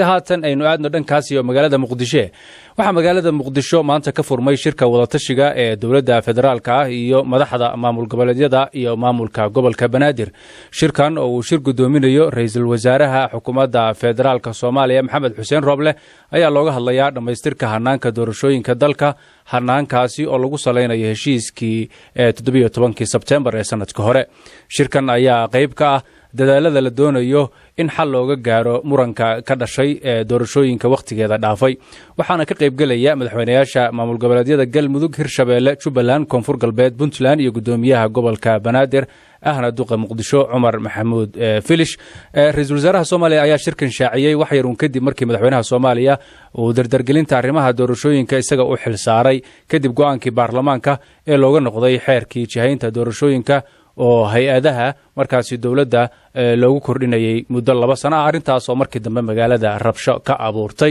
haatan aynu aadno dhankaas iyo magaalada Muqdisho waxa magaalada Muqdisho maanta ka furmay shirka wada tashiga ee dawladda federaalka ah iyo madaxda maamul goboleedyada iyo maamulka gobolka Banaadir shirkan oo uu shir gudoominayo ra'iisul wasaaraha xukuumadda federaalka Soomaaliya Maxamed Xuseen Roble ayaa looga hadlayaa dhamaystirka hanaanka doorashooyinka dalka hanaankaasi oo lagu saleynayo heshiiskii 17 Sebtembar ee sanadka hore shirkan ayaa qayb ka ah dadaalada la doonayo in xal looga gaaro muranka ka dhashay ee doorashooyinka waqtigeeda dhaafay waxaana ka qayb galaya madaxweynayaasha maamul goboleedyada Galmudug Hirshabeelle Jubbaland Koonfur Galbeed Puntland iyo gudoomiyaha gobolka Banaadir ahna duqa Muqdisho Cumar Maxamuud Filish ra'iisul wasaaraha Soomaaliya ayaa shirkan shaaciyay wax yar kadib markii madaxweynaha Soomaaliya uu dardargelinta arrimaha doorashooyinka isaga u xil saaray kadib go'aankii baarlamaanka ee looga noqday xeerkii jihaynta doorashooyinka oo hay'adaha markaasi dawladda loogu kordhinayay muddo 2 sano arintaas oo markii dambe magaalada rabsho ka abuurtay